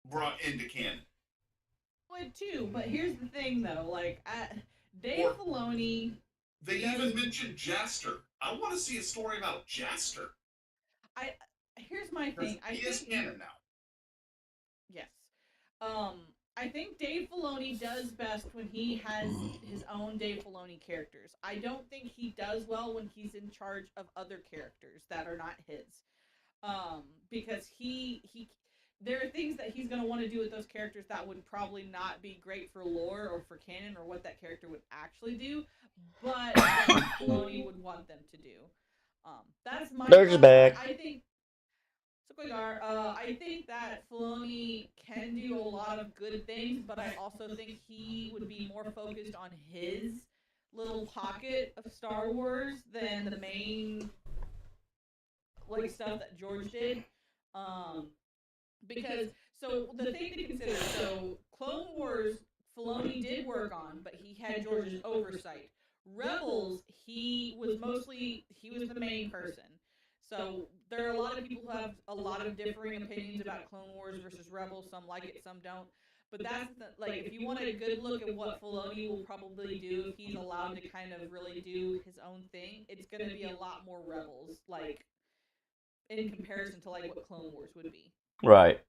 brought into canon. Would too, but here's the thing though, like Dave Filoni. They even mentioned Jaster. I want to see a story about Jaster. Here's my thing. He is canon now. Yes. I think Dave Filoni does best when he has his own Dave Filoni characters. I don't think he does well when he's in charge of other characters that are not his. Because he there are things that he's going to want to do with those characters that would probably not be great for lore or for canon or what that character would actually do, but that Filoni would want them to do. That's my There's back. I think so, Quigar, I think that Filoni can do a lot of good things, but I also think he would be more focused on his little pocket of Star Wars than the main like stuff that George did. Um, because so the thing to consider, so Clone Wars Filoni did work on, but he had George's oversight. Rebels, he was the main person. So there are a lot of people who have a lot of differing opinions about Clone Wars versus Rebels. Some like it, some don't. But that's like if you want a good look at what Filoni will probably do if he's allowed to kind of really do his own thing, it's going to be a lot more Rebels, like in comparison to like what Clone Wars would be. Right.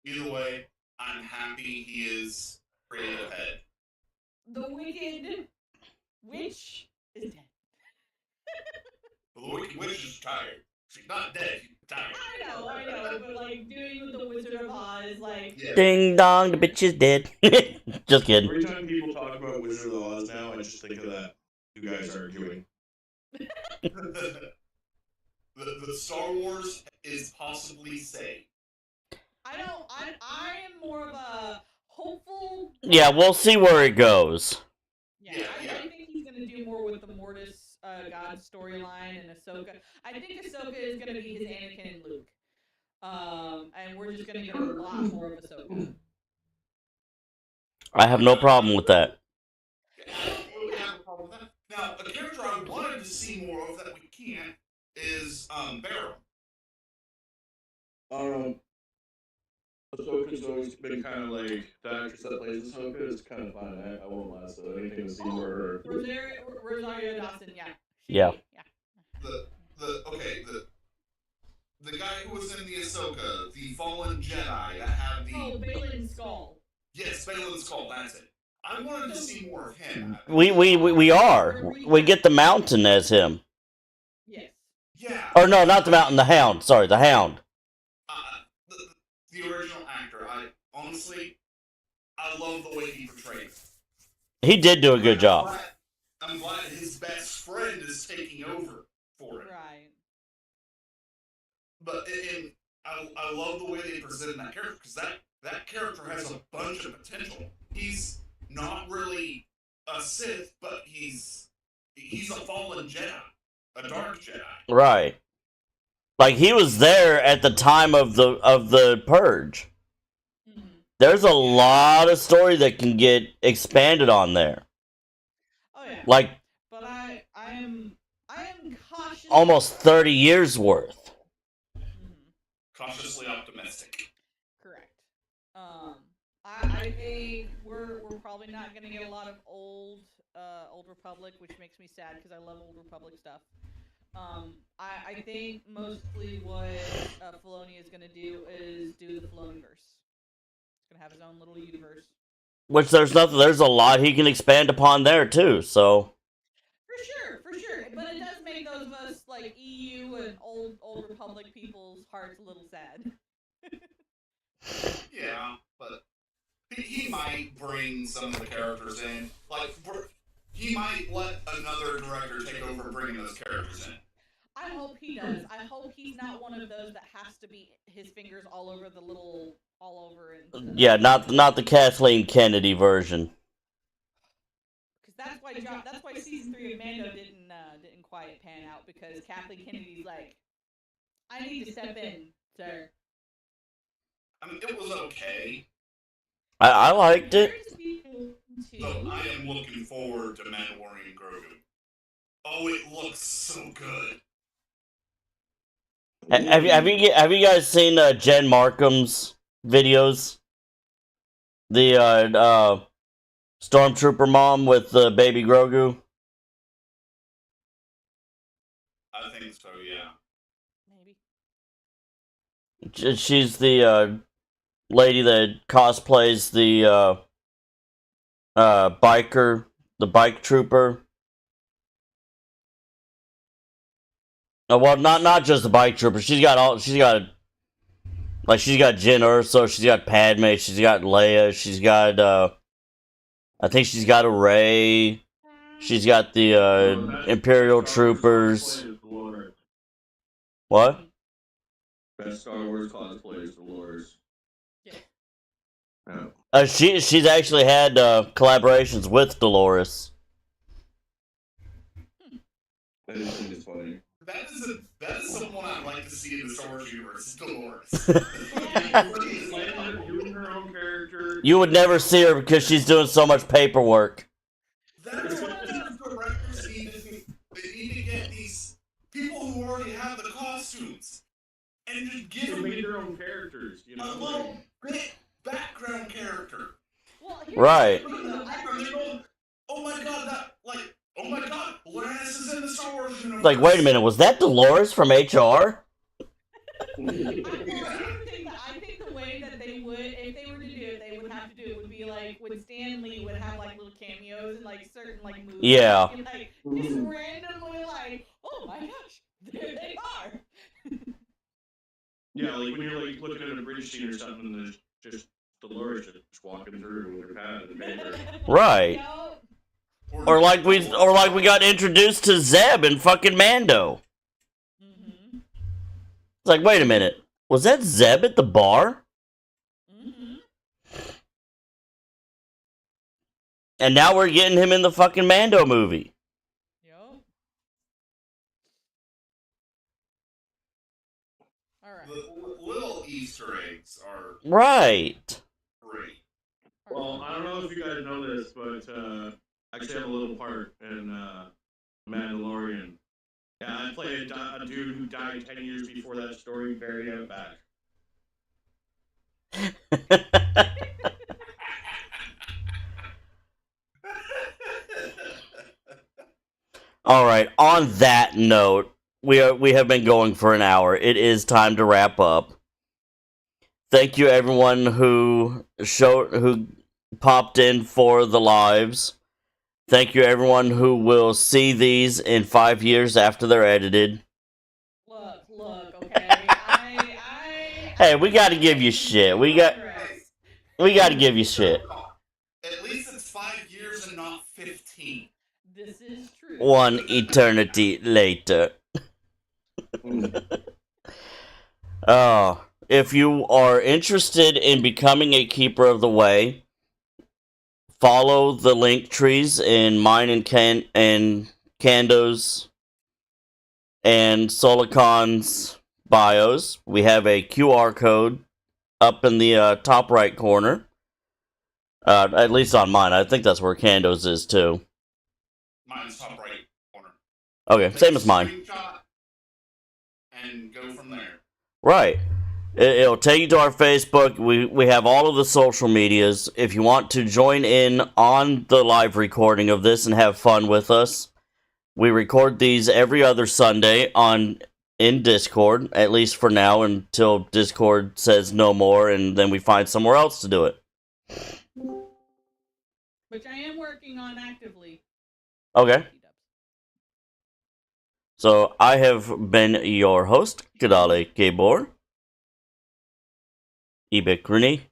Either way, I'm happy he is creative head. The Wicked Witch is dead. But the Wicked Witch is tired. She's not dead, she's tired. I know, but like doing with the Wizard of Oz, like Yeah. Ding dong, the bitch is dead. Just kidding. Every time people talk about Wizard of Oz now, I just think of that. You guys arguing. The Star Wars is possibly safe. I am more of a hopeful. Yeah, we'll see where it goes. Yeah, I think he's gonna do more with the Mortis God storyline and Ahsoka. I think Ahsoka is gonna be his Anakin and Luke. And we're just gonna get a lot more of Ahsoka. I have no problem with that. I don't really have a problem with that. Now, a character I wanted to see more of that we can't is Barrow. Ahsoka's always been kind of like the actress that plays Ahsoka is kind of fine. I won't lie. So anything to see more her. Rosario Dawson, yeah. Yeah. The guy who was in the Ahsoka, the fallen Jedi that had the Balin Skull. Yes, Balin Skull, that's it. I wanted to see more of him. We are. We get the Mountain as him. Yes. Yeah. Or no, not the Mountain, the Hound. Sorry, the Hound. The original actor, I love the way he portrayed it. He did do a good job. I'm glad his best friend is taking over for it. Right. But I love the way they presented that character, because that character has a bunch of potential. He's not really a Sith, but he's a fallen Jedi, a dark Jedi. Right. Like he was there at the time of the Purge. Mm-hmm. There's a lot of story that can get expanded on there. Oh yeah. Like, but I am cautious. almost 30 years worth. Mm-hmm. Cautiously optimistic. Correct. I think we're probably not going to get a lot of old Republic, which makes me sad because I love Old Republic stuff. I think mostly what Filoni is going to do is do the Filoniverse. He's going to have his own little universe. Which there's a lot he can expand upon there too, so. For sure. But it does make those of us like EU and old Republic people's hearts a little sad. Yeah, but he might bring some of the characters in. Like, he might let another director take over bringing those characters in. I hope he does. I hope he's not one of those that has to be his fingers all over and Yeah, not the Kathleen Kennedy version. Because that's why season 3 of Mando didn't quite pan out, because Kathleen Kennedy's like, I need to step in, sir. I mean, it was okay. I liked it. But I am looking forward to Mandalorian Grogu. Oh, it looks so good. Have you guys seen Jen Markham's videos? The Stormtrooper mom with baby Grogu? I think so, yeah. Maybe. She's the lady that cosplays the biker, the bike trooper. Well, not just the bike trooper. She's got she's got Jyn Erso, she's got Padme, she's got Leia, she's got I think she's got a Rey. She's got the Imperial troopers. What? Best Star Wars cosplay is Dolores. Yeah. Yeah. She's actually had collaborations with Dolores. I just think it's funny. That is someone I'd like to see in the Star Wars universe. Dolores. Leia doing her own character. You would never see her because she's doing so much paperwork. That's what the directors need to do. They need to get these people who already have the costumes and just give them Make their own characters, you a know. little bit background character. Well, Right. Oh my god, oh my god, Loras is in the Star Wars universe. Like, wait a minute, was that Dolores from HR? I think the way that they would, if they were to do it, they would have to do it would be like when Stan Lee would have like little cameos in like certain like movies. Yeah. And, like just randomly like, oh my gosh, there they are. Yeah, like when you're like looking at a British scene or something, and there's just Dolores just walking through with her pad and paper. Right. No. Or like we got introduced to Zeb in fucking Mando. Mm-hmm. It's like, wait a minute, was that Zeb at the bar? Mm-hmm. And now we're getting him in the fucking Mando movie. Yup. All right. The little Easter eggs are Right. great. Well, I don't know if you guys know this, but I actually have a little part in Mandalorian. Yeah, I play a dude who died 10 years before that story buried out back. All right. On that note, we have been going for an hour. It is time to wrap up. Thank you, everyone who popped in for the lives. Thank you, everyone who will see these in 5 years after they're edited. Look, okay. Hey, we got to give you shit. We got to give you shit. At least it's 5 years and not 15. This is true. One eternity later. Oh, if you are interested in becoming a Keeper of the Way, follow the link trees in mine and Kando's and Solicon's bios. We have a QR code up in the top right corner. At least on mine. I think that's where Kando's is too. Mine's top right corner. Okay, same as mine. Screenshot and go from there. Right. It'll take you to our Facebook. We have all of the social medias. If you want to join in on the live recording of this and have fun with us, we record these every other Sunday in Discord, at least for now, until Discord says no more, and then we find somewhere else to do it. Which I am working on actively. Okay. So I have been your host, Kadale Kebor. Ibek Rooney.